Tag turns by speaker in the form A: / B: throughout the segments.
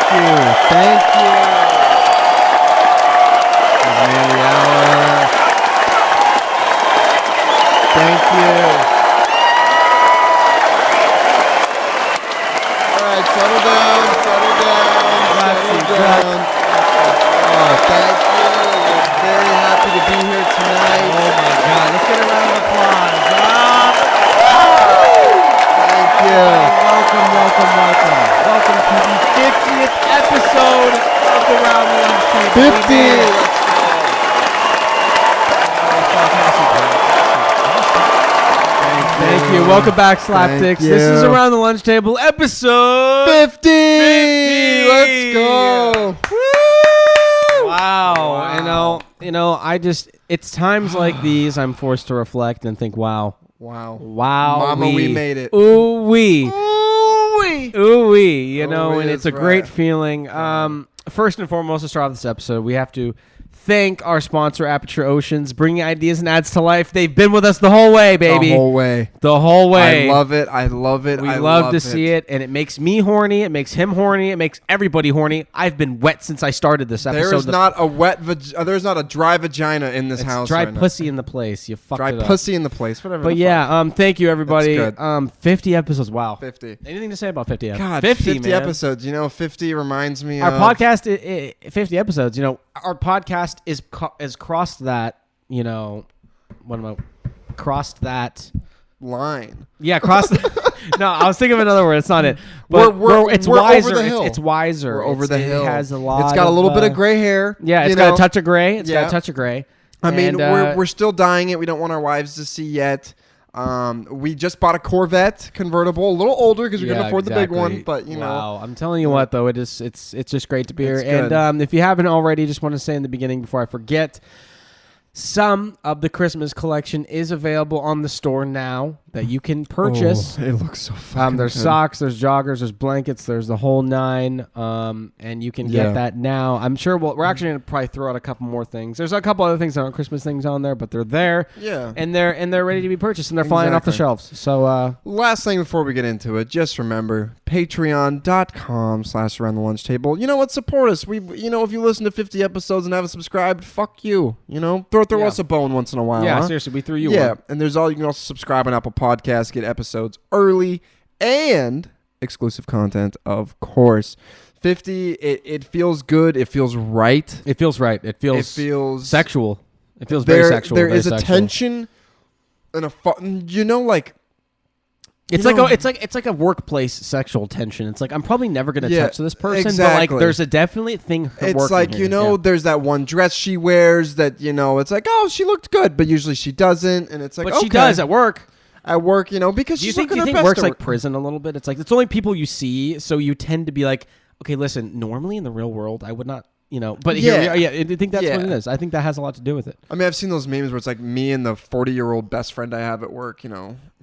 A: Thank you. Man of the hour. Thank you. All right, settle down. Oh, thank you. We're very happy to be here tonight.
B: Oh my God! Let's get a round of applause.
A: Thank you.
B: Welcome to the 50th episode of the Round the Lunch Table.
A: 50.
B: Thank you. Welcome back, Slapdicks. This is Around the Lunch Table, episode
A: 50. Let's go.
B: Woo! Wow. You know, it's times like these I'm forced to reflect and think, wow.
A: Mama, we made it.
B: Ooh-wee. You know,
A: Ooh-wee
B: and it's a
A: right.
B: great feeling. First and foremost, to start off this episode, we have to thank our sponsor, Aperture Oceans, bringing ideas and ads to life. They've been with us the whole way, baby. The whole way.
A: I love it.
B: We love to see it, and it makes me horny. It makes him horny. It makes everybody horny. I've been wet since I started this episode.
A: There's not a dry vagina in this house.
B: Dry
A: right
B: pussy in the place. You fucked it up.
A: Dry pussy in the place. Whatever.
B: But yeah, thank you everybody.
A: That's good.
B: 50 episodes. Wow.
A: 50.
B: Anything to say about 50 episodes?
A: God,
B: 50 man.
A: episodes. You know, 50 reminds me
B: our
A: of
B: podcast. 50 episodes. You know, our podcast is crossed that. You know, crossed that
A: line.
B: Yeah, crossed. No, I was thinking of another word. It's not it. But it's wiser.
A: Over the hill.
B: It's wiser.
A: We're over the hill.
B: It has a lot.
A: It's got a little bit of gray hair.
B: Yeah, it's got a touch of gray. It's got a touch of gray.
A: I mean, we're still dyeing it. We don't want our wives to see yet. We just bought a Corvette convertible, a little older because we couldn't afford the big one. But you know,
B: wow, I'm telling you what, though, it's just great to be here.
A: Good.
B: And if you haven't already, just want to say in the beginning before I forget, some of the Christmas collection is available on the store now that you can purchase.
A: Oh, it looks so fucking
B: There's
A: good.
B: socks, there's joggers, there's blankets, there's the whole nine, and you can get that now. I'm sure we're actually going to probably throw out a couple more things. There's a couple other things that aren't Christmas things on there, but they're there.
A: Yeah.
B: And they're ready to be purchased, and they're flying off the shelves. So
A: last thing before we get into it, just remember patreon.com/around the lunch table. You know what? Support us. If you listen to 50 episodes and haven't subscribed, fuck you. You know, throw us a bone once in a while.
B: Yeah,
A: huh?
B: seriously, we threw you
A: Yeah,
B: one.
A: and you can also subscribe on Apple Podcasts, get episodes early, and exclusive content, of course. 50, it feels good. It feels right.
B: It feels right. It feels sexual. It feels very sexual.
A: There
B: very
A: is a
B: sexual.
A: tension and
B: it's like a workplace sexual tension. It's like I'm probably never gonna touch this person,
A: exactly.
B: but like there's a definite thing.
A: It's like
B: here.
A: there's that one dress she wears that it's like, oh, she looked good, but usually she doesn't, and it's like,
B: but she does at work.
A: At work, because she's looking her best.
B: Work's like prison a little bit? It's like it's only people you see, so you tend to be like, okay, listen. Normally in the real world, I would not. But here we are. I think that's what it is. I think that has a lot to do with it.
A: I mean, I've seen those memes where it's like me and the 40-year-old best friend I have at work,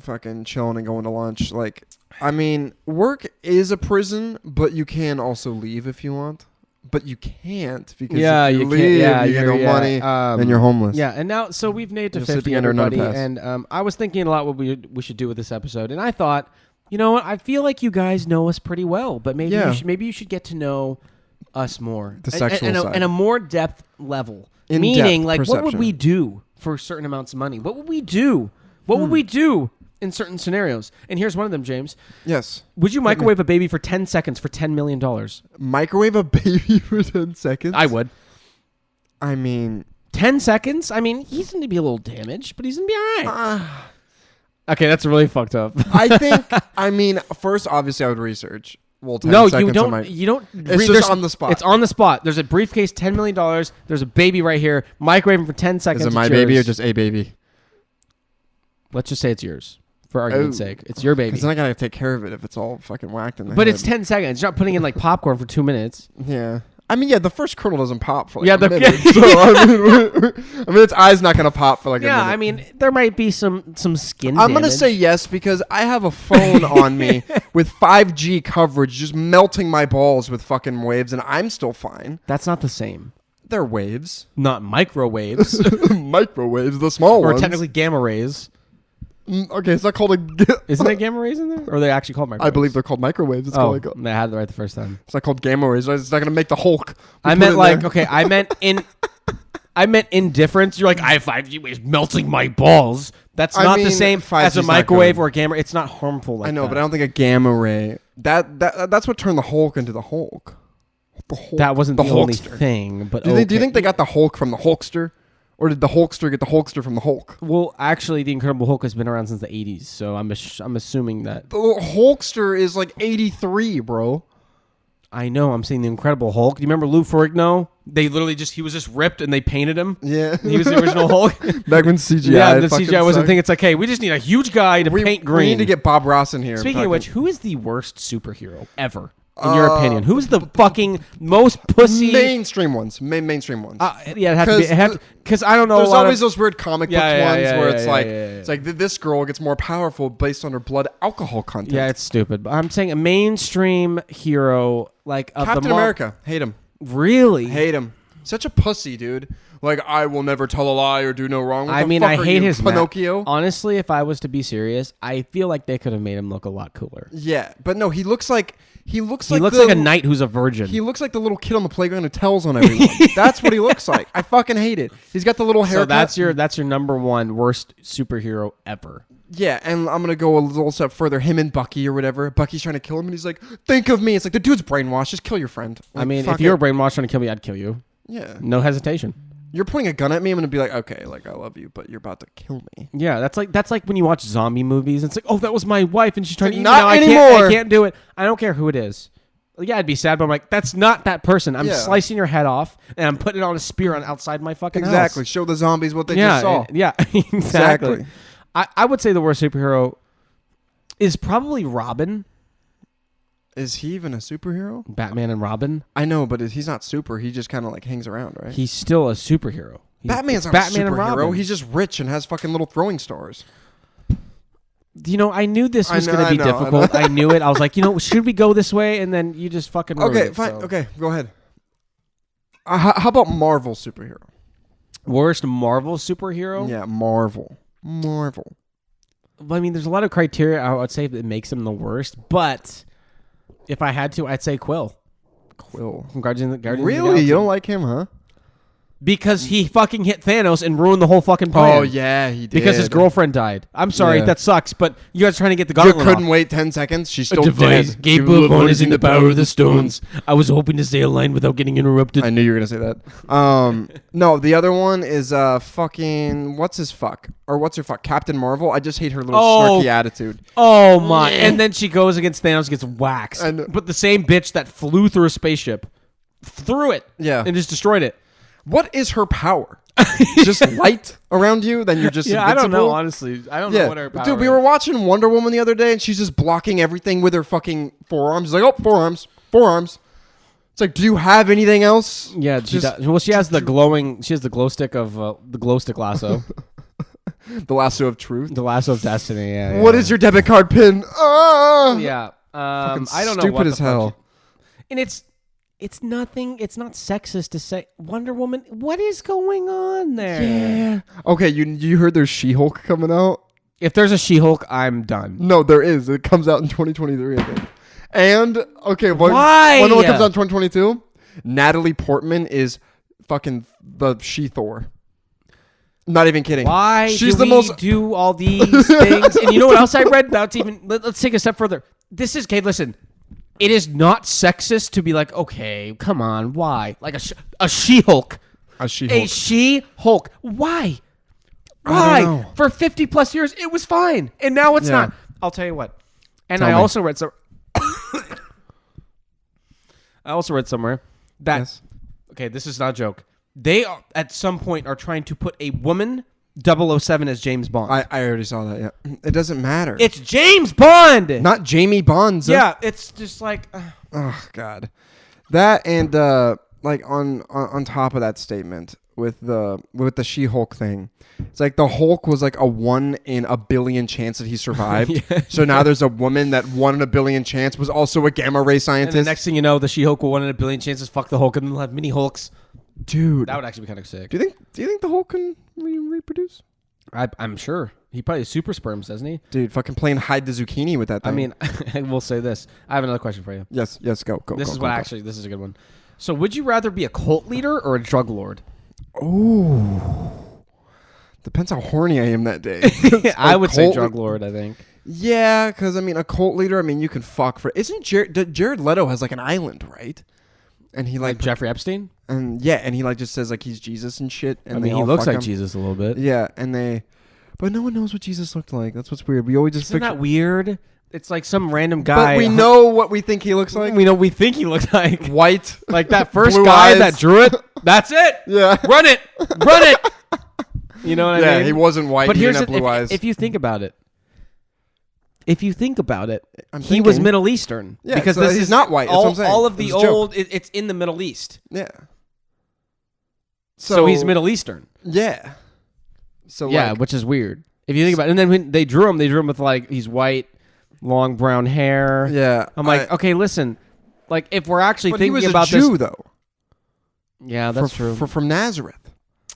A: fucking chilling and going to lunch. Like, I mean, work is a prison, but you can also leave if you want. But you can't because if you leave, you get no money, and you're homeless.
B: Yeah, and now, so we've made it to 50, everybody, and I was thinking a lot what we should do with this episode, and I thought, you know what, I feel like you guys know us pretty well, but maybe you should get to know us more,
A: the sexual side,
B: and a more depth level. Meaning, like, perception. What would we do for certain amounts of money? What would we do? What would we do in certain scenarios? And here's one of them, James.
A: Yes.
B: Would you microwave a baby for 10 seconds for $10 million?
A: Microwave a baby for 10 seconds?
B: I would.
A: I mean,
B: 10 seconds? I mean, he's going to be a little damaged, but he's going to be all right. Okay, that's really fucked up.
A: I think, first, obviously, I would research. Well, 10
B: no,
A: seconds
B: you don't. You don't.
A: It's just on the spot.
B: It's on the spot. There's a briefcase, $10 million. There's a baby right here. Microwave him for 10 seconds.
A: Is it my baby or just a baby?
B: Let's just say it's yours, for argument's sake. It's your baby.
A: Because then I gotta take care of it if it's all fucking whacked in the
B: But
A: head.
B: it's 10 seconds. You're not putting in like popcorn for 2 minutes.
A: Yeah. I mean, the first kernel doesn't pop for
B: a
A: minute. So, I mean, its eye's not going to pop for a minute.
B: Yeah, I mean, there might be some skin
A: I'm going to
B: damage.
A: say yes because I have a phone on me with 5G coverage just melting my balls with fucking waves, and I'm still fine.
B: That's not the same.
A: They're waves.
B: Not microwaves.
A: Microwaves, the small
B: or
A: ones.
B: technically gamma rays.
A: Okay, it's not called a...
B: Isn't it gamma rays in there? Or are they actually called microwaves?
A: I believe they're called microwaves. It's called
B: I had it right the first time.
A: It's not called gamma rays. It's not going to make the Hulk.
B: I meant I meant indifference. You're like, I have 5G waves melting my balls. That's not the same as a microwave or a gamma. It's not harmful like that.
A: I know, but I don't think a gamma ray... That's what turned the Hulk into the Hulk.
B: That wasn't the only thing. But
A: do you think they got the Hulk from the Hulkster? Or did the Hulkster get the Hulkster from the Hulk?
B: Well, actually, the Incredible Hulk has been around since the 80s, so I'm assuming that...
A: The Hulkster is like 83, bro.
B: I know. I'm saying the Incredible Hulk. Do you remember Lou Ferrigno? They literally he was just ripped and they painted him.
A: Yeah.
B: He was the original Hulk.
A: Back when CGI
B: Yeah, the CGI wasn't thinking. It's like, hey, we just need a huge guy to paint green.
A: We need to get Bob Ross in here.
B: Speaking of which, who is the worst superhero ever? In your opinion, who's the fucking most pussy?
A: Mainstream ones. Mainstream ones.
B: Yeah, it has to be. Because I don't know.
A: There's always those weird comic book ones where
B: it's
A: like this girl gets more powerful based on her blood alcohol content.
B: Yeah, it's stupid. But I'm saying a mainstream hero like of
A: Captain America. Hate him.
B: Really?
A: Hate him. Such a pussy, dude. Like, I will never tell a lie or do no wrong.
B: I hate his
A: Pinocchio.
B: Honestly, if I was to be serious, I feel like they could have made him look a lot cooler.
A: Yeah, but no, he looks like
B: a knight who's a virgin.
A: He looks like the little kid on the playground who tells on everyone. That's what he looks like. I fucking hate it. He's got the little haircut.
B: So that's your number one worst superhero ever.
A: Yeah, and I'm gonna go a little step further. Him and Bucky or whatever. Bucky's trying to kill him, and he's like, "Think of me." It's like the dude's brainwashed. Just kill your friend. Like,
B: I mean, if you were brainwashed trying to kill me, I'd kill you.
A: Yeah,
B: no hesitation.
A: You're pointing a gun at me. I'm gonna be like, okay, like I love you, but you're about to kill me.
B: Yeah, that's like when you watch zombie movies. It's like, oh, that was my wife, and she's trying to eat me.
A: Not anymore.
B: I can't do it. I don't care who it is. Yeah, I'd be sad, but I'm like, that's not that person. I'm slicing your head off, and I'm putting it on a spear on outside my fucking house.
A: Exactly. Show the zombies what they just saw.
B: Yeah, exactly. I would say the worst superhero is probably Robin.
A: Is he even a superhero?
B: Batman and Robin?
A: I know, but he's not super. He just kind of like hangs around, right?
B: He's still a superhero.
A: Batman's not Batman a superhero. He's just rich and has fucking little throwing stars.
B: You know, I knew this was going to be difficult. I knew it. I was like, should we go this way? And then you just fucking ruined it,
A: fine. So. Okay, go ahead. How about Marvel superhero?
B: Worst Marvel superhero?
A: Yeah, Marvel.
B: I mean, there's a lot of criteria I would say that makes him the worst, but if I had to, I'd say Quill. From Guardians of the Galaxy.
A: Really? You don't like him, huh?
B: Because he fucking hit Thanos and ruined the whole fucking plan.
A: Oh, yeah, he did.
B: Because his girlfriend died. I'm sorry, that sucks, but you guys are trying to get the gauntlet off.
A: Couldn't wait 10 seconds. She's still dead.
B: Capable of harnessing the power of the stones. I was hoping to stay aligned without getting interrupted.
A: I knew you were going to say that. No, the other one is fucking... What's his fuck? Or what's her fuck? Captain Marvel? I just hate her little snarky attitude.
B: Oh, my. And then she goes against Thanos, gets waxed. But the same bitch that flew through a spaceship threw it.
A: Yeah.
B: And just destroyed it.
A: What is her power? Just light around you? Then you're just invincible?
B: I don't know, honestly. I don't know what her power is.
A: Dude, we were watching Wonder Woman the other day, and she's just blocking everything with her fucking forearms. She's like, oh, forearms. It's like, do you have anything else?
B: Yeah, she does. Well, she has the glow stick of the glow stick lasso.
A: The lasso of truth.
B: The lasso of destiny, yeah.
A: What is your debit card pin?
B: Yeah. I don't know.
A: Stupid as hell.
B: And it's nothing. It's not sexist to say Wonder Woman. What is going on there?
A: Yeah. Okay, you heard there's She-Hulk coming out?
B: If there's a She-Hulk, I'm done.
A: No, there is. It comes out in 2023, I think. And okay,
B: why?
A: Wonder Woman comes out in 2022. Natalie Portman is fucking the She-Thor. Not even kidding.
B: Why she's do we do all these things? And you know what else I read? Let's take a step further. This is, okay, listen. It is not sexist to be like, okay, come on, why? Like a She-Hulk.
A: A She-Hulk.
B: A She-Hulk. Why? Why? For 50 plus years, it was fine. And now it's not. I'll tell you what. And I also read somewhere that, okay, this is not a joke. They are, at some point are trying to put a woman 007 as James Bond.
A: I already saw that, yeah. It doesn't matter.
B: It's James Bond!
A: Not Jamie Bonds.
B: Yeah, it's just like...
A: Oh, God. That and, like, on top of that statement with the She-Hulk thing, it's like the Hulk was like a 1 in a billion chance that he survived. So now there's a woman that 1 in a billion chance was also a gamma ray scientist.
B: And the next thing you know, the She-Hulk will 1 in a billion chances fuck the Hulk and they'll have mini Hulks.
A: Dude,
B: that would actually be kind of sick.
A: Do you think the Hulk can reproduce?
B: I'm sure He probably super sperms, doesn't he?
A: Dude, fucking playing hide the zucchini with that thing.
B: I mean, I will say this. I have another question for you.
A: Yes, go.
B: This is
A: go.
B: This is a good one. So, would you rather be a cult leader or a drug lord?
A: Ooh. Depends how horny I am that day.
B: I would say drug lord, I think.
A: Yeah, because, I mean, a cult leader, I mean, you can fuck for... Isn't Jared Leto has, like, an island, right? And he, like
B: Jeffrey Epstein?
A: And, yeah, and he, like, just says, like, he's Jesus and shit. And
B: I mean, he looks like Jesus a little bit.
A: Yeah, and they... But no one knows what Jesus looked like. That's what's weird. We always just
B: Isn't that weird? It's like some random guy.
A: But we know what we think he looks like.
B: We think he looks like.
A: White.
B: Like that first guy
A: eyes.
B: that drew it. That's it.
A: Yeah.
B: Run it. You know what I mean?
A: Yeah, he wasn't white.
B: But
A: he
B: here's
A: didn't have blue eyes.
B: if you think about it.
A: He
B: was Middle Eastern.
A: Yeah,
B: because
A: so
B: this
A: he's
B: is
A: not white. That's what I'm saying.
B: All of the old, it's in the Middle East.
A: Yeah.
B: So he's Middle Eastern.
A: Yeah. So
B: yeah,
A: like,
B: which is weird. If you think about it. And then when they drew him with like, he's white, long brown hair.
A: Yeah.
B: I'm like, okay, listen. Like, if we're actually
A: but
B: thinking
A: he was
B: about
A: a Jew, though.
B: Yeah, that's true.
A: From Nazareth.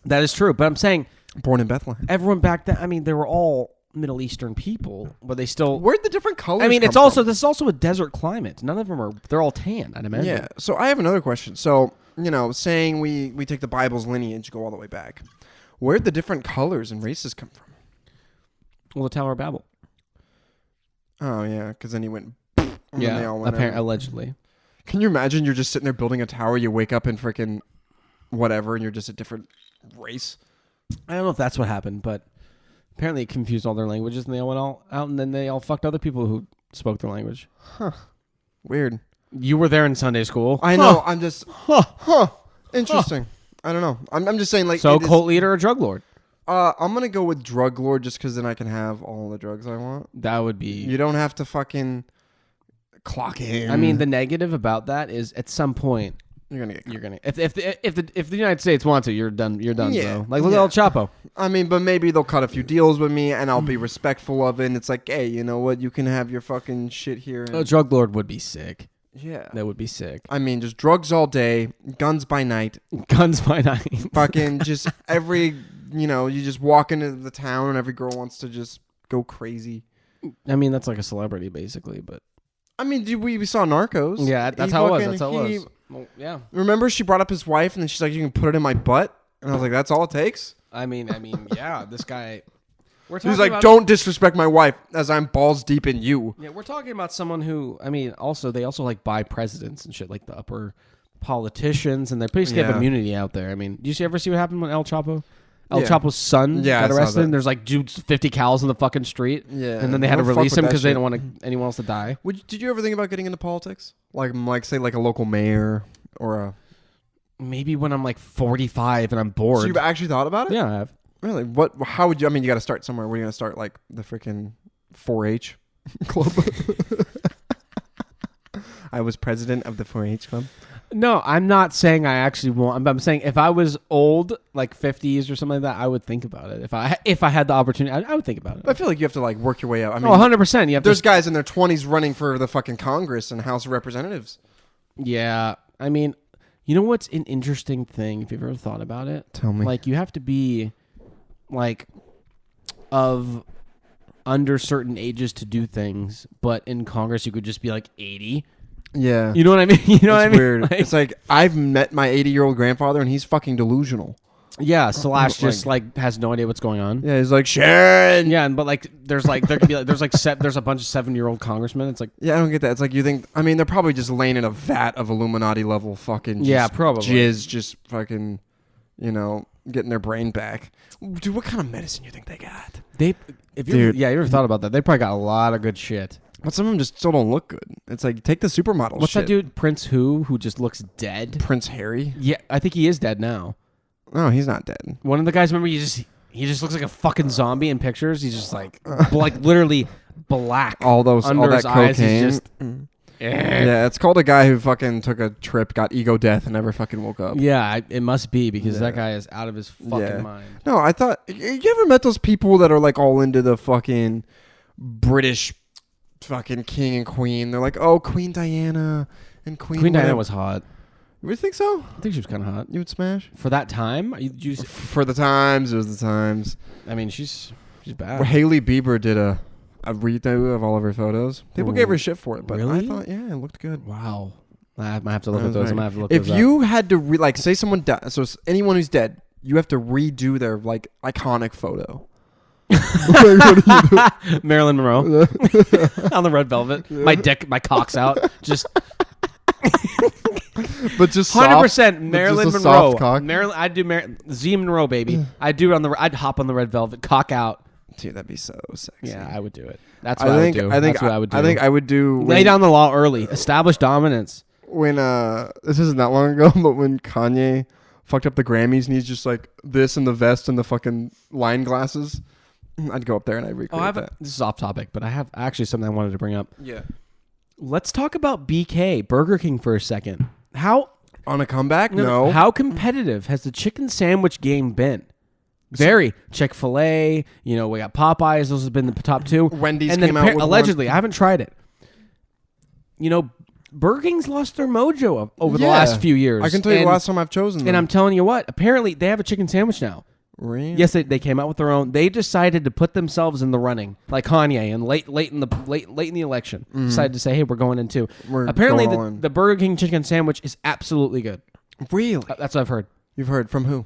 B: That is true. But I'm saying...
A: Born in Bethlehem.
B: Everyone back then, I mean, they were all Middle Eastern people, but they still...
A: Where'd the different colors
B: I mean,
A: come
B: this
A: from?
B: is also a desert climate. None of them are... They're all tan, I'd imagine.
A: Yeah. So I have another question. So, saying we take the Bible's lineage, go all the way back. Where'd the different colors and races come from?
B: Well, the Tower of Babel.
A: Oh, yeah, because then he went... And then they all went
B: allegedly.
A: Can you imagine you're just sitting there building a tower, you wake up in freaking whatever, and you're just a different race?
B: I don't know if that's what happened, but apparently it confused all their languages, and they all went all out, and then they all fucked other people who spoke their language.
A: Huh. Weird.
B: You were there in Sunday school.
A: I know. I'm just... Interesting. I don't know. I'm just saying, like...
B: So, cult leader or drug lord?
A: I'm going to go with drug lord just because then I can have all the drugs I want.
B: That would be...
A: You don't have to fucking clock in.
B: I mean, the negative about that is at some point...
A: You're gonna get.
B: If the United States want to, you're done. You're done.
A: Yeah.
B: So. Like look at El Chapo.
A: I mean, but maybe they'll cut a few deals with me, and I'll be respectful of it. And it's like, hey, you know what? You can have your fucking shit here.
B: A drug lord would be sick.
A: Yeah,
B: that would be sick.
A: I mean, just drugs all day, guns by night.
B: Guns by night.
A: Fucking just every, you just walk into the town, and every girl wants to just go crazy.
B: I mean, that's like a celebrity, basically, but.
A: I mean, dude, we saw Narcos.
B: Yeah, that's how it was. That's how it was. Well, yeah.
A: Remember, she brought up his wife, and then she's like, "You can put it in my butt," and I was like, "That's all it takes."
B: I mean, yeah. This guy.
A: He's like, "Don't disrespect my wife, as I'm balls deep in you."
B: Yeah, we're talking about someone who, I mean, they also like buy presidents and shit, like the upper politicians, and they basically have immunity out there. I mean, did you ever see what happened when El Chapo's son got arrested, and there's like dudes 50 cows in the fucking street.
A: Yeah.
B: And then they had to release him because they didn't want anyone else to die.
A: Did you ever think about getting into politics? Like say like a local mayor or a...
B: Maybe when I'm like 45 and I'm bored.
A: So you've actually thought about it?
B: Yeah, I have.
A: Really? How would you... I mean, you got to start somewhere. Where are you going to start? Like the freaking 4-H club? I was president of the 4-H club.
B: No, I'm not saying I actually want. I'm saying if I was old, like 50s or something like that, I would think about it. If I had the opportunity, I would think about it.
A: But I feel like you have to like work your way out. I mean,
B: 100%.
A: There's guys in their 20s running for the fucking Congress and House of Representatives.
B: Yeah, I mean, you know what's an interesting thing? If you've ever thought about it,
A: tell me.
B: Like you have to be, like, of under certain ages to do things, but in Congress you could just be like 80.
A: Yeah.
B: You know what I mean? You know what I mean?
A: Weird. It's like I've met my 80-year-old grandfather and he's fucking delusional.
B: Yeah, Slash just like has no idea what's going on.
A: Yeah, he's like, Sharon.
B: Yeah, but like there's a bunch of 7-year-old congressmen. It's like,
A: yeah, I don't get that. It's like you think, I mean, they're probably just laying in a vat of Illuminati level fucking
B: probably
A: jizz, just fucking, getting their brain back. Dude, what kind of medicine you think they got?
B: You ever thought about that? They probably got a lot of good shit.
A: But some of them just still don't look good. It's like, take the supermodel
B: What's
A: shit.
B: that dude, Prince who just looks dead?
A: Prince Harry?
B: Yeah, I think he is dead now.
A: No, he's not dead.
B: One of the guys, remember, he just looks like a fucking zombie in pictures. He's just like, literally black.
A: All that
B: his
A: cocaine.
B: Eyes, he's just,
A: yeah, it's called a guy who fucking took a trip, got ego death, and never fucking woke up.
B: Yeah, it must be because that guy is out of his fucking mind.
A: No, I thought, you ever met those people that are like all into the fucking British fucking king and queen? They're like, oh, Queen Diana and Queen
B: Diana was hot.
A: You would think so?
B: I think she was kind of hot.
A: You would smash?
B: For that time?
A: For the times, it was the times.
B: I mean, she's She's bad.
A: Hailey Bieber did a redo of all of her photos. People gave her shit for it, but
B: really?
A: I thought, yeah, it looked good.
B: Wow. I might have to look at those. I might have to look.
A: If you had to like say someone died, so anyone who's dead, you have to redo their like iconic photo.
B: Marilyn Monroe on the red velvet. My cock's out. Just.
A: But just
B: 100% Marilyn Monroe.
A: Cock.
B: Marilyn, I'd do Z Monroe, baby. I'd hop on the red velvet, cock out.
A: Dude, that'd be so sexy.
B: Yeah, I would do it. That's what I would do. That's what I would do.
A: I think I would do.
B: Lay down the law early. Establish dominance.
A: When this isn't that long ago, but when Kanye fucked up the Grammys and he's just like this and the vest and the fucking line glasses, I'd go up there and I'd recreate that.
B: This is off topic, but I have actually something I wanted to bring up.
A: Yeah.
B: Let's talk about BK, Burger King, for a second. How
A: on a comeback? No.
B: How competitive has the chicken sandwich game been? Very. Chick-fil-A, we got Popeyes. Those have been the top two.
A: Wendy's came out with
B: allegedly. I haven't tried it. Burger King's lost their mojo over the last few years.
A: I can tell you the last time I've chosen them.
B: And I'm telling you what, apparently they have a chicken sandwich now.
A: Really?
B: Yes, they came out with their own. They decided to put themselves in the running, like Kanye, and late in the election, decided to say, "Hey, we're going in too." Apparently, the Burger King chicken sandwich is absolutely good.
A: Really?
B: That's what I've heard.
A: You've heard from who?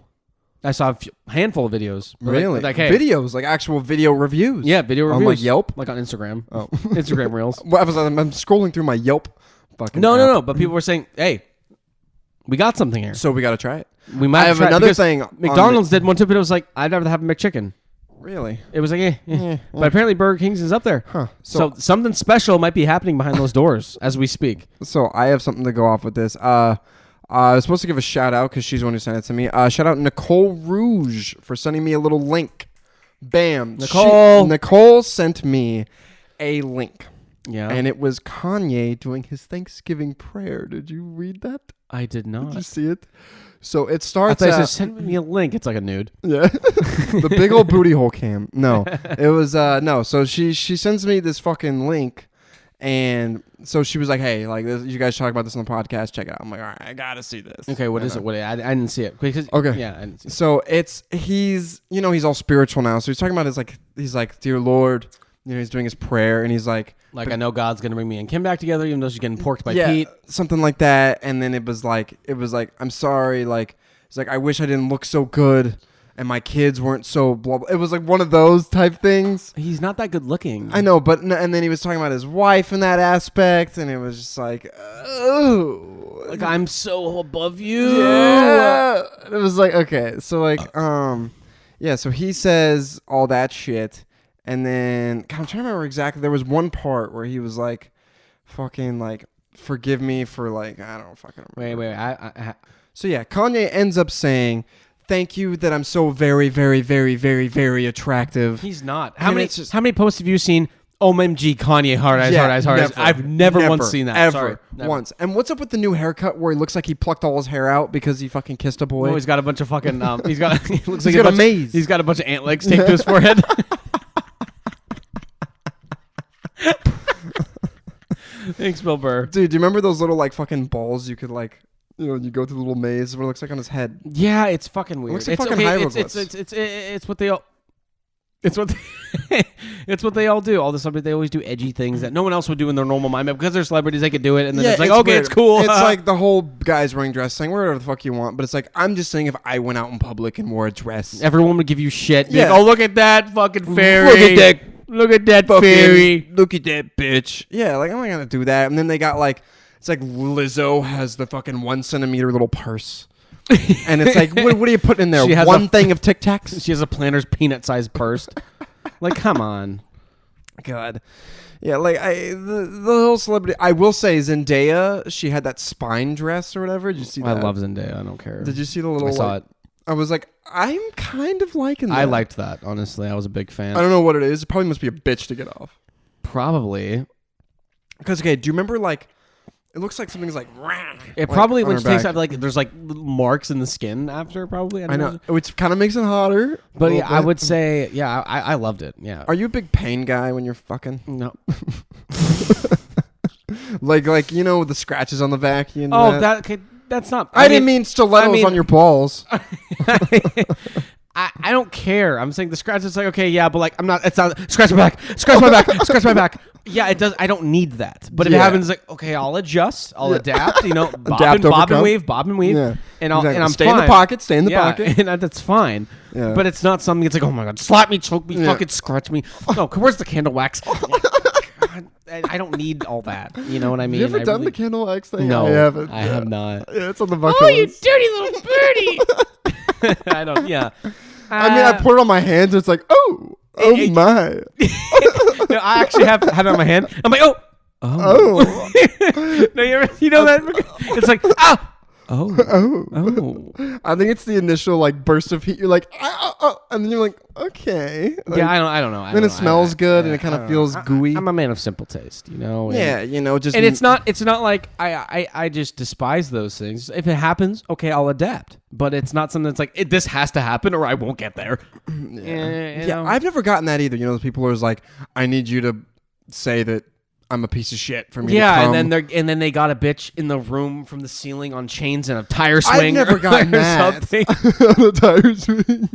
B: I saw a handful of videos.
A: Really?
B: Hey,
A: videos, like actual video reviews.
B: Yeah, video reviews
A: on like Yelp,
B: like on Instagram.
A: Oh,
B: Instagram Reels.
A: Well, I'm scrolling through my Yelp. Fucking
B: no. But people were saying, "Hey, we got something here,
A: so we got to try it."
B: We might have
A: another thing.
B: McDonald's did one too, but it was like, I'd rather have a McChicken.
A: Really?
B: It was like, But apparently Burger King's is up there.
A: Huh.
B: So something special might be happening behind those doors as we speak.
A: So I have something to go off with this. I was supposed to give a shout out because she's the one who sent it to me. Shout out Nicole Rouge for sending me a little link. Bam. Nicole sent me a link.
B: Yeah.
A: And it was Kanye doing his Thanksgiving prayer. Did you read that?
B: I did not.
A: Did you see it? So it starts.
B: I thought you said, send me a link. It's like a nude.
A: Yeah, the big old booty hole cam. No, it was no. So she sends me this fucking link, and so she was like, "Hey, like this, you guys talk about this on the podcast. Check it out." I'm like, "All right, I gotta see this."
B: Okay, what is it? What I didn't see it.
A: Okay,
B: yeah, I didn't see it.
A: So he's all spiritual now. So he's talking about he's like, "Dear Lord," he's doing his prayer, and he's like.
B: I know God's gonna bring me and Kim back together, even though she's getting porked by Pete.
A: Something like that. And then it was like, I'm sorry. Like, it's like, I wish I didn't look so good and my kids weren't so blah, blah. It was like one of those type things.
B: He's not that good looking.
A: I know, but, and then he was talking about his wife in that aspect. And it was just like, oh.
B: Like, I'm so above you.
A: Yeah. It was like, okay. So like, yeah. So he says all that shit. And then, God, I'm trying to remember exactly. There was one part where he was like, fucking, like, forgive me for, like, I don't fucking remember.
B: Wait.
A: So, yeah, Kanye ends up saying, thank you that I'm so very, very, very, very, very attractive.
B: He's not. How many posts have you seen? OMG, Kanye, hard eyes. I've never once seen that.
A: Ever.
B: Sorry, never.
A: Once. And what's up with the new haircut where he looks like he plucked all his hair out because he fucking kissed a boy?
B: No, he's got a bunch of fucking, he looks
A: like a maze.
B: He's got a bunch of ant legs taped to his forehead. Thanks, Bill Burr.
A: Dude, do you remember those little like fucking balls you could like, you go through the little maze? What it looks like on his head.
B: Yeah, it's fucking weird.
A: It looks like fucking hieroglyphs.
B: It's what they all. It's what they all do. All the celebrities, they always do edgy things that no one else would do in their normal mind. But because they're celebrities, they could do it. And then it's like, okay, weird. It's cool.
A: It's like the whole guys wearing dress saying whatever the fuck you want. But it's like, I'm just saying if I went out in public and wore a dress,
B: everyone would give you shit.
A: Yeah.
B: Like, oh, look at that fucking fairy. Look at that fairy.
A: Look at that bitch. Yeah, like, I'm not going to do that. And then they got like, it's like Lizzo has the fucking 1 centimeter little purse. And it's like, what are you putting in there?
B: She has
A: one thing of Tic Tacs?
B: She has a Planner's peanut-sized purse. Like, come on.
A: God. Yeah, like, the whole celebrity. I will say, Zendaya, she had that spine dress or whatever. Did you see that?
B: I love Zendaya. I don't care.
A: Did you see the little...
B: I saw it.
A: I was like, I'm kind of liking that.
B: I liked that, honestly. I was a big fan.
A: I don't know what it is. It probably must be a bitch to get off.
B: Probably.
A: Because, okay, do you remember, like... It looks like something's like...
B: It probably, when she takes out, like, there's, like, marks in the skin after, probably.
A: I know. Which kind of makes it hotter.
B: But, yeah, I would say, yeah, I loved it, yeah.
A: Are you a big pain guy when you're fucking?
B: No.
A: like, the scratches on the back?
B: Okay, that's not...
A: I didn't mean stilettos on your balls.
B: I don't care. I'm saying the scratch is like, okay, yeah, but like I'm not. It's not scratch my back, scratch my back, scratch my back. Yeah, it does. I don't need that. But if it happens, like, okay, I'll adjust, I'll adapt. You know, bob and wave,
A: yeah.
B: and I'm
A: stay
B: fine.
A: In the pocket, stay in the pocket,
B: and that's fine. Yeah. But it's not something. It's like, oh my god, slap me, choke me, fucking scratch me. No, where's the candle wax? God, I don't need all that. You know what I mean?
A: Have you ever done the candle wax thing?
B: No,
A: I haven't.
B: I have not.
A: Yeah, it's on the bucket
B: you
A: list.
B: dirty little birdie! I don't. Yeah.
A: I mean, I put it on my hands. It's like, oh my.
B: No, I actually have it on my hand. I'm like, oh. No, you know that? It's like, ah. Oh.
A: I think it's the initial like burst of heat. You're like, and then you're like, okay. Like,
B: yeah, I don't know.
A: Then it smells good and it kind of feels gooey.
B: I'm a man of simple taste, you know.
A: Just
B: and it's not like I just despise those things. If it happens, okay, I'll adapt. But it's not something that's like this has to happen or I won't get there.
A: Yeah, I've never gotten that either. You know, those people are like, I need you to say that I'm a piece of shit for me to come.
B: and then they got a bitch in the room from the ceiling on chains and a tire swing.
A: I've never gotten that.
B: Something.
A: On a tire swing.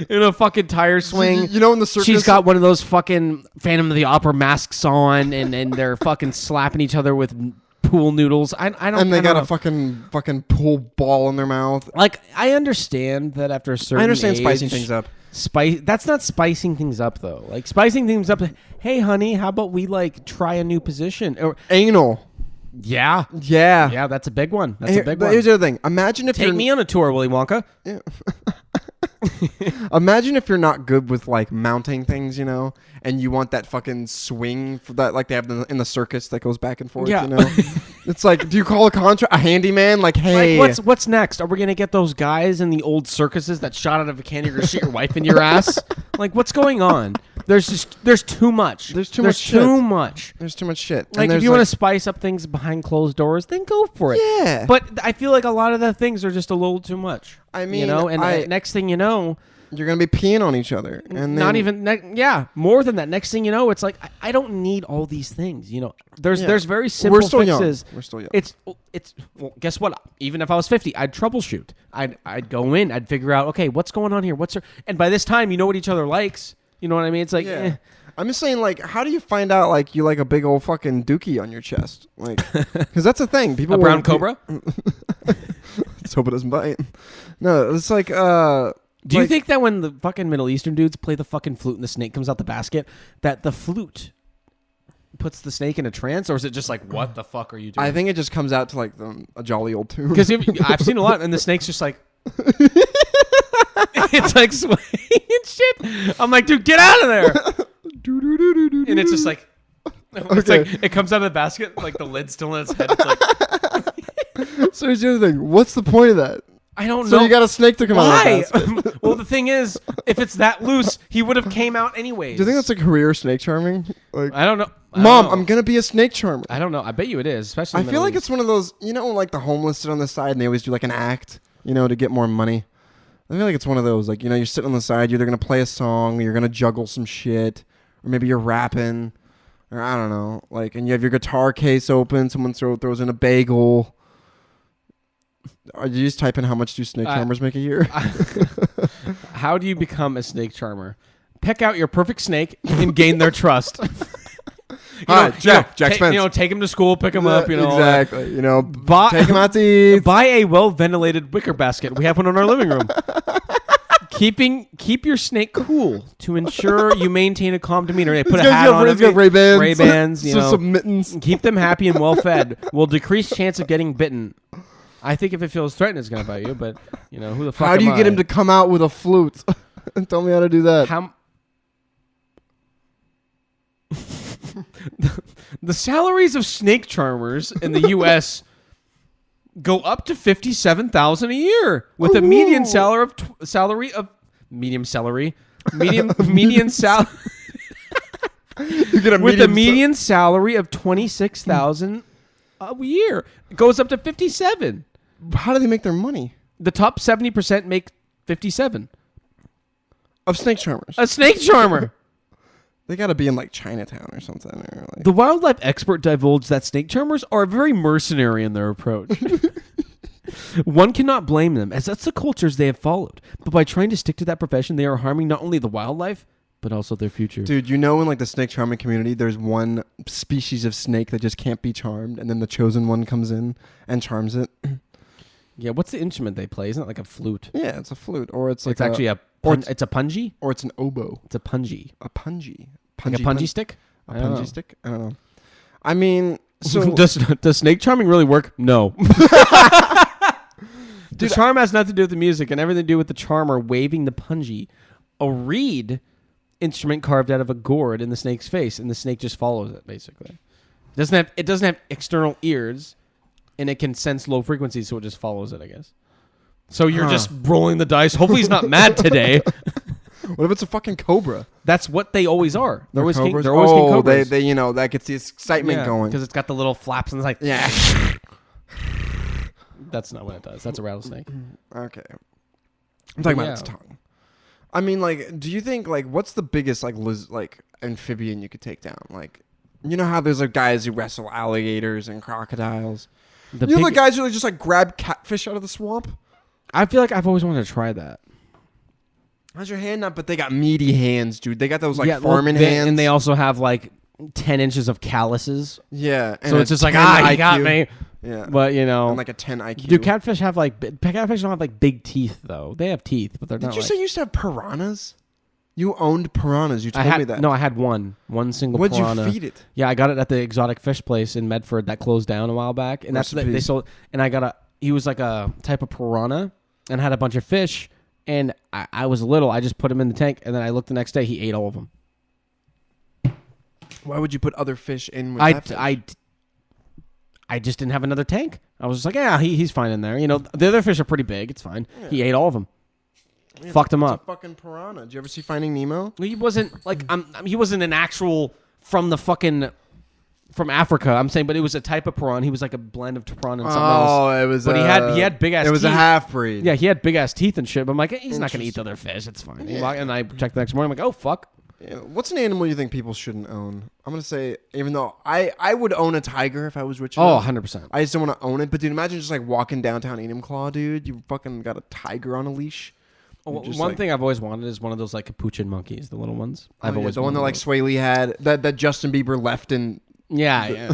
B: In a fucking tire swing.
A: You know, in the circus,
B: she's got one of those fucking Phantom of the Opera masks on, and they're fucking slapping each other with pool noodles. I don't.
A: And they got
B: know.
A: a fucking pool ball in their mouth.
B: Like, I understand that after a certain age,
A: spicing things up.
B: That's not spicing things up though. Like spicing things up. Hey, honey, how about we like try a new position? Or
A: anal.
B: Yeah. That's a big one. That's a big one.
A: Here's the other thing. Imagine if
B: take me on a tour, Willy Wonka.
A: Yeah. Imagine if you're not good with like mounting things, you know, and you want that fucking swing for that, like they have in the circus that goes back and forth.
B: Yeah.
A: You know, it's like, do you call a handyman? Like, hey,
B: like, what's next? Are we gonna get those guys in the old circuses that shot out of a cannon? You're gonna shoot your wife in your ass? Like, what's going on? There's too much. There's too much shit.
A: Like,
B: if you want to spice up things behind closed doors, then go for it.
A: Yeah.
B: But I feel like a lot of the things are just a little too much.
A: I mean,
B: you know, and next thing you know,
A: you're gonna be peeing on each other, and
B: not even more than that. Next thing you know, it's like I don't need all these things. You know, there's very simple fixes.
A: We're still young.
B: It's well, guess what? Even if I was 50, I'd troubleshoot. I'd go in. I'd figure out, okay, what's going on here? And by this time, you know what each other likes. You know what I mean? It's like,
A: I'm just saying, like, how do you find out, like, you like a big old fucking dookie on your chest? Like, because that's a thing. People
B: a brown cobra?
A: Let's hope it doesn't bite. No, it's like,
B: do you think that when the fucking Middle Eastern dudes play the fucking flute and the snake comes out the basket, that the flute puts the snake in a trance, or is it just like, what the fuck are you doing?
A: I think it just comes out to like a jolly old tune.
B: Because I've seen a lot, and the snake's just like, it's like swaying and shit. I'm like, dude, get out of there! And it's just like, it's like it comes out of the basket, like the lid's still in its head. It's like,
A: so here's the other thing. What's the point of that?
B: I don't know.
A: So you got a snake to come out of the basket.
B: Well, the thing is, if it's that loose, he would have came out anyways.
A: Do you think that's a career, snake charming? Like,
B: I don't know.
A: Mom, I'm going to be a snake charmer.
B: I don't know. I bet you it is, especially in
A: I feel like it's one of those, you know, like the homeless sit on the side and they always do like an act, you know, to get more money. I feel like it's one of those, like, you know, you're sitting on the side, you're either going to play a song, or you're going to juggle some shit, or maybe you're rapping, or I don't know, like, and you have your guitar case open, someone throws in a bagel. Are you just typing how much do snake charmers make a year?
B: How do you become a snake charmer? Pick out your perfect snake and gain their trust.
A: Jack Spence.
B: You know, take him to school, pick him up. You know,
A: exactly. You know, take him out to eat.
B: Buy a well-ventilated wicker basket. We have one in our living room. Keep your snake cool to ensure you maintain a calm demeanor. They put a hat on.
A: He's got Ray-Bans.
B: Ray-Bans. You know,
A: some mittens.
B: Keep them happy and well-fed. Will decrease chance of getting bitten. I think if it feels threatened, it's gonna bite you. But you know, who the fuck?
A: How do you get him to come out with a flute? And tell me how to do that.
B: The salaries of snake charmers in the U.S. go up to $57,000 a year, with a median salary of median salary.
A: You get
B: with a median salary of $26,000 a year. It goes up to 57.
A: How do they make their money?
B: The top 70% make 57
A: of snake charmers.
B: A snake charmer.
A: They got to be in like Chinatown or something. Or like.
B: The wildlife expert divulged that snake charmers are very mercenary in their approach. One cannot blame them, as that's the cultures they have followed. But by trying to stick to that profession, they are harming not only the wildlife, but also their future.
A: Dude, you know in like the snake charming community, there's one species of snake that just can't be charmed, and then the chosen one comes in and charms it.
B: Yeah, what's the instrument they play? Isn't it like a flute?
A: Yeah, it's a flute, or it's like
B: it's actually it's a punji?
A: Or it's an oboe.
B: It's a punji.
A: A punji.
B: Like a punji stick?
A: A punji stick? I don't know. I mean, so...
B: does snake charming really work? No. The charm has nothing to do with the music and everything to do with the charmer waving the punji, a reed instrument carved out of a gourd in the snake's face, and the snake just follows it, basically. It doesn't have external ears, and it can sense low frequencies, so it just follows it, I guess. So you're just rolling the dice. Hopefully he's not mad today.
A: What if it's a fucking cobra?
B: That's what they always are. They're always king
A: cobras.
B: They
A: you know, that gets the excitement going.
B: Because it's got the little flaps and it's like...
A: Yeah.
B: That's not what it does. That's a rattlesnake.
A: Okay. I'm talking about its tongue. I mean, like, do you think, like, what's the biggest, like, amphibian you could take down? Like, you know how there's, like, guys who wrestle alligators and crocodiles? You know the guys who just, like, grab catfish out of the swamp?
B: I feel like I've always wanted to try that.
A: How's your hand up? But they got meaty hands, dude. They got those, like, farming hands.
B: And they also have, like, 10 inches of calluses.
A: Yeah.
B: So it's just like, you got me.
A: Yeah.
B: But, you know.
A: And like a 10 IQ.
B: Do catfish have catfish don't have like big teeth though. They have teeth, but they're not.
A: Did you say you used to have piranhas? You owned piranhas. You told me that.
B: No, I had one single piranha.
A: What'd you feed it?
B: Yeah, I got it at the exotic fish place in Medford that closed down a while back. And that's what they sold. And he was like a type of piranha and had a bunch of fish. And I was little. I just put him in the tank. And then I looked the next day. He ate all of them.
A: Why would you put other fish in with that fish?
B: I just didn't have another tank. I was just like, yeah, he's fine in there. You know, the other fish are pretty big. It's fine. Yeah. He ate all of them. Yeah, fucked him up.
A: A fucking piranha. Did you ever see Finding Nemo?
B: He wasn't like he wasn't an actual from Africa. I'm saying, but it was a type of piranha. He was like a blend of piranha and something else.
A: Oh, it was.
B: But he had big ass.
A: It was
B: teeth.
A: a half breed.
B: Yeah, he had big ass teeth and shit. But I'm like, he's not gonna eat the other fish. It's fine. Yeah. And I checked the next morning. I'm like, oh fuck.
A: Yeah. What's an animal you think people shouldn't own? I'm going to say, even though I would own a tiger if I was rich enough.
B: Oh, 100%.
A: I just don't want to own it. But dude, imagine just like walking downtown Enumclaw, dude. You fucking got a tiger on a leash.
B: One thing I've always wanted is one of those like capuchin monkeys, the little ones. I've always
A: the one that like Sway Lee had, that Justin Bieber left in.
B: Yeah.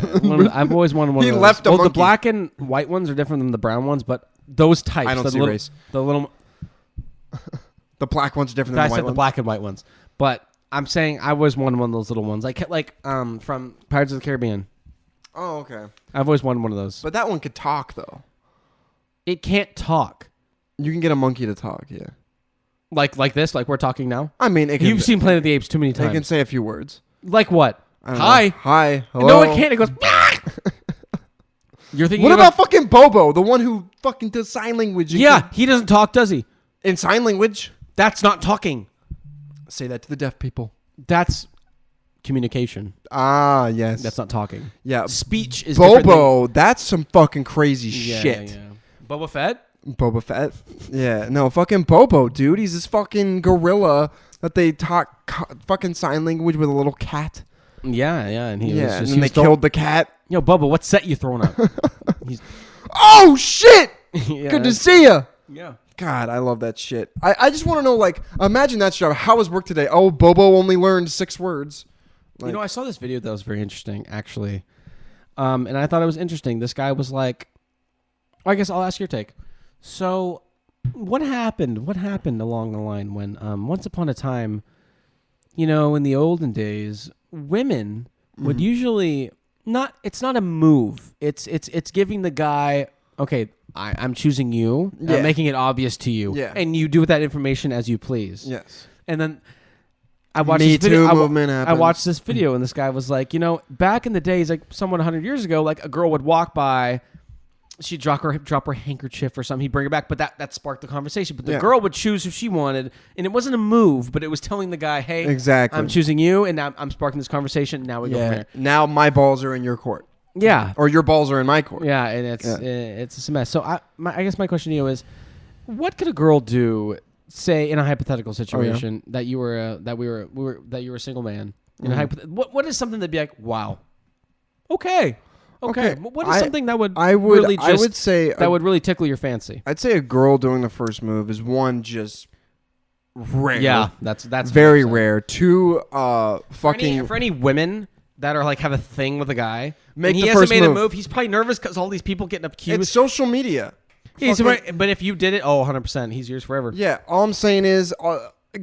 B: I've always wanted one of those.
A: He left a monkey.
B: The black and white ones are different than the brown ones, but those types.
A: I don't see race.
B: The little...
A: The black ones are different than the white ones. I said
B: the black and white ones. But... I'm saying I always wanted one of those little ones. Like from Pirates of the Caribbean.
A: Oh, okay.
B: I've always wanted one of those.
A: But that one could talk, though.
B: It can't talk.
A: You can get a monkey to talk, yeah.
B: Like this? Like we're talking now?
A: I mean,
B: you've seen Planet of the Apes too many times.
A: It can say a few words.
B: Like what?
A: Hi. Hi. Hello.
B: No, it can't. It goes... You're thinking
A: what about fucking Bobo, the one who fucking does sign language?
B: Yeah, he doesn't talk, does he?
A: In sign language?
B: That's not talking.
A: Say that to the deaf people.
B: That's communication.
A: Ah, yes.
B: That's not talking.
A: Yeah.
B: Speech is
A: Bobo, that's some fucking crazy shit.
B: Yeah. Boba Fett?
A: Boba Fett? Yeah. No, fucking Bobo, dude. He's this fucking gorilla that they talk fucking sign language with a little cat.
B: Yeah. And he was just...
A: and they killed the cat.
B: Yo, Boba, what set you throwing up?
A: Oh, shit!
B: Yeah.
A: Good to see ya.
B: Yeah.
A: God, I love that shit. I just want to know, like, imagine that job. How was work today? Oh, Bobo only learned 6 words.
B: Like, I saw this video that was very interesting, actually. And I thought it was interesting. This guy was like, I guess I'll ask your take. So, what happened? What happened along the line when, once upon a time, in the olden days, women would usually it's not a move. It's giving the guy, okay, I'm choosing you, making it obvious to you, and you do with that information as you please.
A: Yes.
B: And then I watched this video. I watched this video, and this guy was like, back in the days, like someone 100 years ago, like a girl would walk by, she'd drop her handkerchief or something, he'd bring her back, but that sparked the conversation. But the girl would choose who she wanted, and it wasn't a move, but it was telling the guy, hey,
A: exactly,
B: I'm choosing you, and now I'm sparking this conversation. Now we go from there.
A: Now my balls are in your court.
B: Yeah.
A: Or your balls are in my court.
B: Yeah, and it's a mess. So I guess my question to you is, what could a girl do, say in a hypothetical situation that you were a single man? What is something that'd be like, wow, okay. Okay. What is something that would
A: I would say
B: that would really tickle your fancy?
A: I'd say a girl doing the first move is one, just rare.
B: Yeah, that's
A: very rare. Two, fucking
B: for any women that are like have a thing with a guy,
A: make
B: and
A: the
B: he
A: first
B: hasn't made
A: move.
B: a move. He's probably nervous because all these people getting accused.
A: It's social media.
B: But if you did it, 100%, he's yours forever.
A: Yeah, all I'm saying is,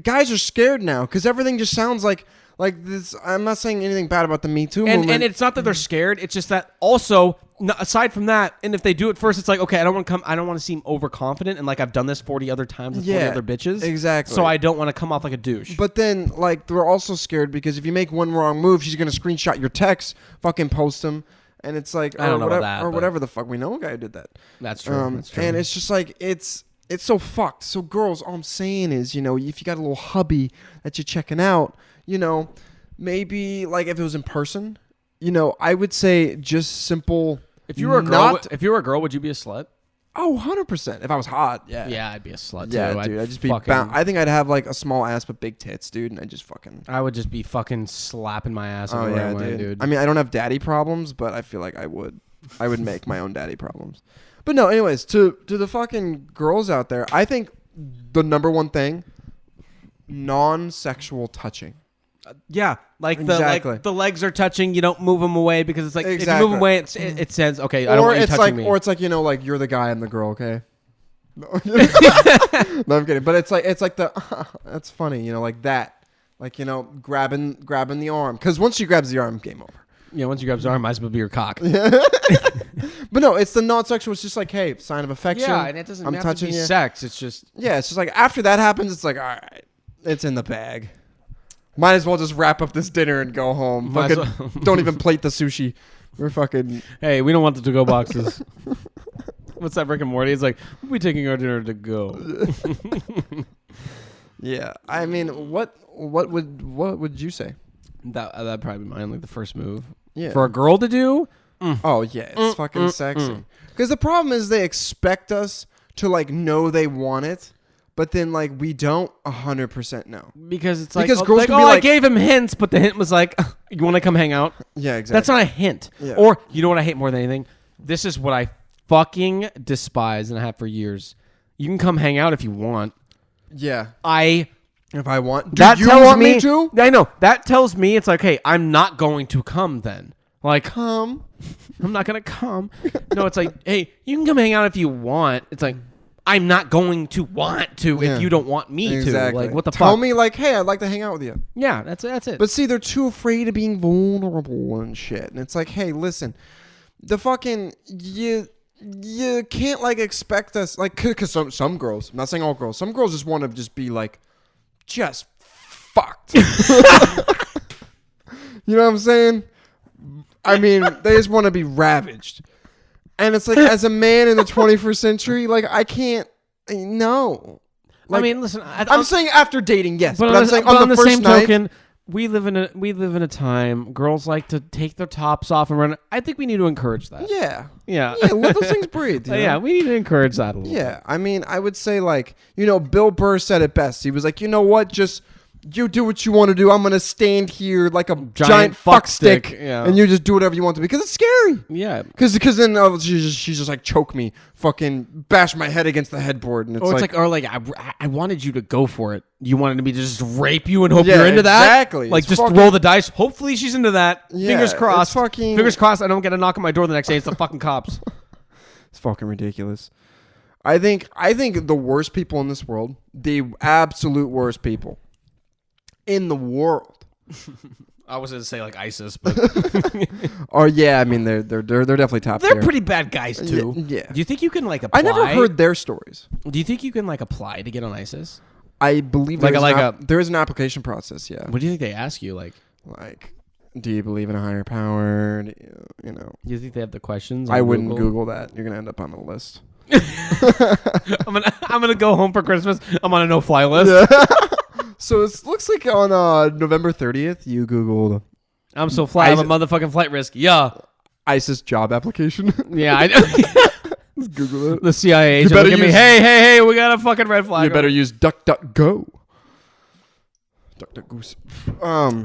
A: guys are scared now because everything just sounds like this. I'm not saying anything bad about the Me Too movement.
B: And it's not that they're scared. It's just that also, aside from that, and if they do it first, it's like, okay, I don't want to seem overconfident and like I've done this 40 other times with 40 other bitches.
A: Exactly.
B: So I don't want to come off like a douche.
A: But then, like, they're also scared because if you make one wrong move, she's gonna screenshot your text, fucking post them. And it's like,
B: I don't know about that,
A: or whatever the fuck. We know a guy who did that.
B: That's true. That's true.
A: And it's just like, it's so fucked. So girls, all I'm saying is, if you got a little hubby that you're checking out, maybe like if it was in person, I would say just simple.
B: If you were a girl, would you be a slut?
A: Oh, 100%. If I was hot, yeah.
B: Yeah, I'd be a slut,
A: yeah,
B: too.
A: Dude, I'd just be I think I'd have, like, a small ass but big tits, dude, and
B: I would just be fucking slapping my ass
A: oh,
B: everywhere
A: yeah,
B: I went, dude.
A: I mean, I don't have daddy problems, but I feel like I would. I would make my own daddy problems. But no, anyways, to the fucking girls out there, I think the number one thing, non-sexual touching.
B: Yeah, like the legs are touching. You don't move them away because it's like if you move them away, it says okay. I don't want you touching me.
A: Or it's like like you're the guy, I'm the girl. Okay. No, no, I'm kidding. But it's like that's funny. Like that. Like grabbing the arm because once she grabs the arm, game over.
B: Yeah, once you grab his arm, might as well be your cock.
A: But no, it's the non-sexual. It's just like, hey, sign of affection.
B: Yeah, and it doesn't have to be sex. It's just
A: it's just like after that happens, it's like all right, it's in the bag. Might as well just wrap up this dinner and go home. Don't even plate the sushi. We're fucking.
B: Hey, we don't want the to-go boxes. What's that, Rick and Morty? It's like we'll be taking our dinner to go.
A: Yeah, I mean, what would you say?
B: That'd probably be mine, like the first move.
A: Yeah,
B: for a girl to do.
A: Oh yeah, it's fucking sexy. Because the problem is they expect us to like know they want it. But then, like, we don't 100% know.
B: Because it's like,
A: girls can be
B: I gave him hints, but the hint was like, you want to come hang out?
A: Yeah, exactly.
B: That's not a hint.
A: Yeah.
B: Or, you know what I hate more than anything? This is what I fucking despise and I have for years. You can come hang out if you want.
A: Yeah.
B: If
A: I want.
B: That tells me
A: to?
B: I know. That tells me it's like, hey, I'm not going to come then. Like,
A: come.
B: I'm not going to come. No, it's like, hey, you can come hang out if you want. It's like, I'm not going to want to if you don't want me to. Like, what the fuck?
A: Tell me, like, hey, I'd like to hang out with you.
B: Yeah, that's it.
A: But see, they're too afraid of being vulnerable and shit. And it's like, hey, listen, the fucking you can't like expect us like because some girls. I'm not saying all girls. Some girls just want to just be like, just fucked. You know what I'm saying? I mean, they just want to be ravaged. And it's like, as a man in the 21st century, like, I can't, no. Like,
B: I mean, listen,
A: I'm saying after dating, yes.
B: But
A: I'm saying on the first
B: same
A: night,
B: token, we live in a time girls like to take their tops off and run. I think we need to encourage that.
A: Yeah.
B: Yeah.
A: Let those things breathe.
B: Yeah, we need to encourage that a little bit.
A: Yeah. I mean, I would say, like, Bill Burr said it best. He was like, you know what? Just you do what you want to do. I'm going to stand here like a giant fuck stick.
B: Yeah.
A: And you just do whatever you want to because it's scary.
B: Yeah.
A: Because then she's just like choke me, fucking bash my head against the headboard. And
B: I wanted you to go for it. You wanted me to just rape you and hope you're into that?
A: Exactly.
B: Like, just roll the dice. Hopefully she's into that.
A: Yeah,
B: Fingers crossed.
A: Fingers
B: crossed I don't get a knock on my door the next day. It's the fucking cops.
A: It's fucking ridiculous. I think the worst people in this world, the absolute worst people in the world.
B: I was going to say like ISIS, but
A: or yeah, I mean they're definitely top tier.
B: They're pretty bad guys too.
A: Yeah.
B: Do you think you can like apply?
A: I never heard their stories.
B: Do you think you can like apply to get on ISIS?
A: I believe there is an application process. Yeah.
B: What do you think they ask you? Like,
A: do you believe in a higher power? Do
B: you think they have the questions?
A: I wouldn't Google that. You're gonna end up on the list.
B: I'm gonna go home for Christmas. I'm on a no-fly list.
A: Yeah. So it looks like on November 30th, you Googled.
B: I'm so fly. I'm a motherfucking flight risk. Yeah.
A: ISIS job application.
B: Yeah, I know.
A: Just Google it.
B: The CIA agent look at me. Hey, we got a fucking red flag.
A: You better use DuckDuckGo. DuckDuckGoose.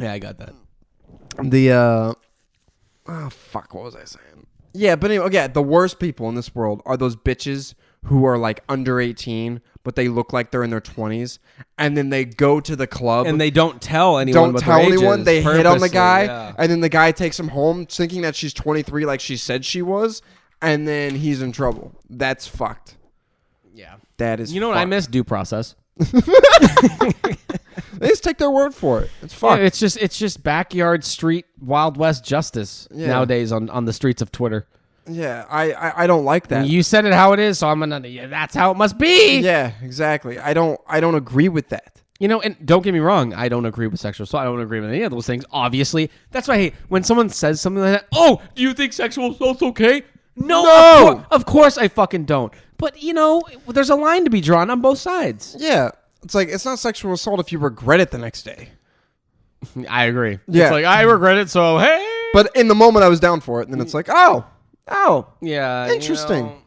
B: Yeah, I got that.
A: The fuck, what was I saying? Yeah, but anyway, the worst people in this world are those bitches who are like under 18, but they look like they're in their 20s, and then they go to the club
B: and they don't tell anyone.
A: They hit on the guy, and then the guy takes them home thinking that she's 23, like she said she was, and then he's in trouble. That's fucked.
B: Yeah,
A: that is.
B: You know what I miss? Due process.
A: They just take their word for it. It's fucked.
B: Yeah, it's just backyard street Wild West justice nowadays on the streets of Twitter.
A: Yeah, I don't like that.
B: You said it how it is, so I'm gonna. Yeah, that's how it must be.
A: Yeah, exactly. I don't agree with that.
B: You know, and don't get me wrong, I don't agree with sexual assault. I don't agree with any of those things. Obviously, that's why I hate when someone says something like that. Oh, do you think sexual assault's okay? No. Of course I fucking don't. But you know, there's a line to be drawn on both sides.
A: Yeah, it's like it's not sexual assault if you regret it the next day.
B: I agree.
A: Yeah,
B: it's like I regret it, so hey.
A: But in the moment, I was down for it, and then it's like, oh,
B: yeah,
A: interesting.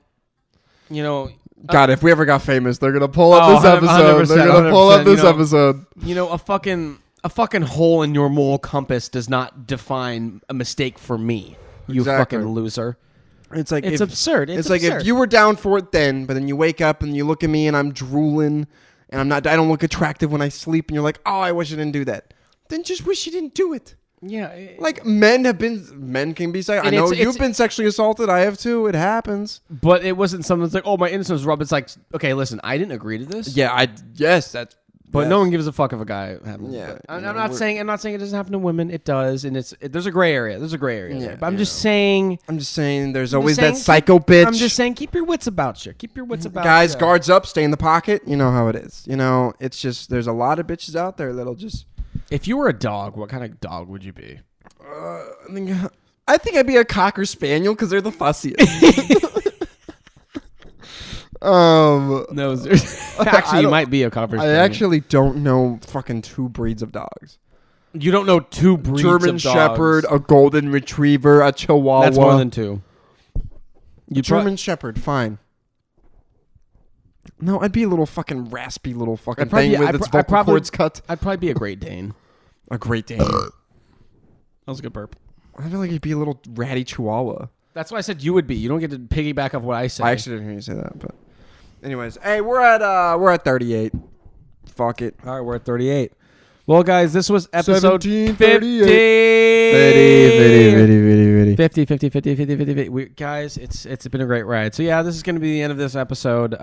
B: You know,
A: God, if we ever got famous, they're gonna pull up this episode. They're gonna pull up this episode.
B: You know, a fucking hole in your moral compass does not define a mistake for me. You fucking loser.
A: It's like
B: it's absurd.
A: It's like if you were down for it then, but then you wake up and you look at me and I'm drooling and I don't look attractive when I sleep, and you're like, oh, I wish I didn't do that. Then just wish you didn't do it.
B: Yeah,
A: like men can be sexual. I know you've been sexually assaulted. I have too. It happens.
B: But it wasn't something that's like, oh, my innocence rubbed. It's like, okay, listen, I didn't agree to this.
A: Yeah,
B: But no one gives a fuck if a guy happens.
A: Yeah,
B: I'm not saying it doesn't happen to women. It does, and there's a gray area. There's a gray area.
A: Yeah,
B: there. But I'm just saying.
A: There's always that psycho bitch.
B: I'm just saying, keep your wits about you. Keep your wits about you.
A: Guys, guards up, stay in the pocket. You know how it is. You know, it's just there's a lot of bitches out there that'll just.
B: If you were a dog, what kind of dog would you be?
A: I think I'd be a Cocker Spaniel because they're the fussiest.
B: No, actually, you might be a Cocker Spaniel.
A: I actually don't know fucking 2 breeds of dogs.
B: You don't know 2 breeds
A: German
B: of dogs?
A: Shepherd, a Golden Retriever, a Chihuahua.
B: That's more than 2.
A: German Shepherd, fine. No, I'd be a little fucking raspy little fucking thing with its vocal cords cut.
B: I'd probably be a Great Dane.
A: A Great Dane.
B: That was a good burp.
A: I feel like you'd be a little ratty Chihuahua.
B: That's why I said you would be. You don't get to piggyback off what I said.
A: I actually didn't hear you say that, but anyways, hey, we're at 38. Fuck it.
B: All right, we're at 38. Well, guys, this was episode 50. 50. Guys, it's been a great ride. So yeah, this is going to be the end of this episode.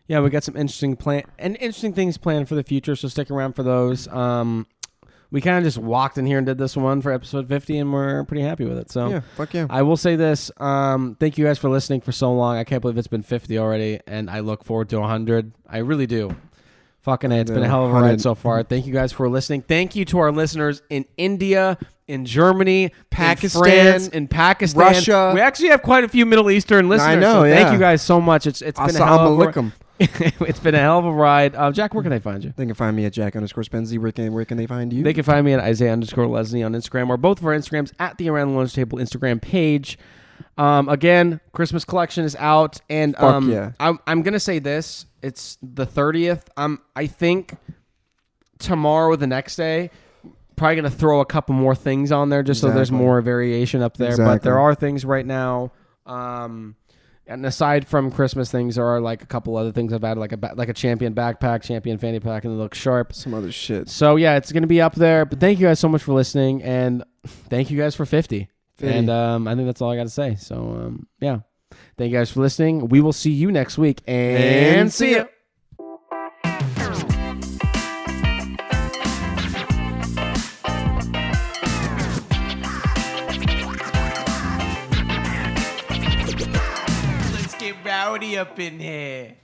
B: Yeah, we got some interesting things planned for the future, so stick around for those. We kind of just walked in here and did this one for episode 50, and we're pretty happy with it. So
A: yeah, fuck yeah.
B: I will say this. Thank you guys for listening for so long. I can't believe it's been 50 already, and I look forward to 100. I really do. Fucking it's been a hell of a ride so far. Thank you guys for listening. Thank you to our listeners in India, in Germany,
A: Pakistan,
B: in France, in Pakistan,
A: Russia.
B: We actually have quite a few Middle Eastern listeners. I know, so thank you guys so much. It's been a hell of a ride. It's been a hell of a ride. Jack, where can they find you?
A: They can find me at Jack_Spenzy. Where can they find you?
B: They can find me at Isaiah_Leslie on Instagram, or both of our Instagrams at the Around the Lunch Table Instagram page. Again, Christmas collection is out, and
A: yeah.
B: I'm gonna say this. It's the 30th. I think tomorrow or the next day, probably gonna throw a couple more things on there just so there's more variation up there. But there are things right now. And aside from Christmas things, there are like a couple other things I've added, like a Champion backpack, Champion fanny pack, and they look sharp.
A: Some other shit.
B: So yeah, it's gonna be up there. But thank you guys so much for listening, and thank you guys for 50. And I think that's all I got to say. So yeah, thank you guys for listening. We will see you next week, and see ya. Let's get rowdy up in here.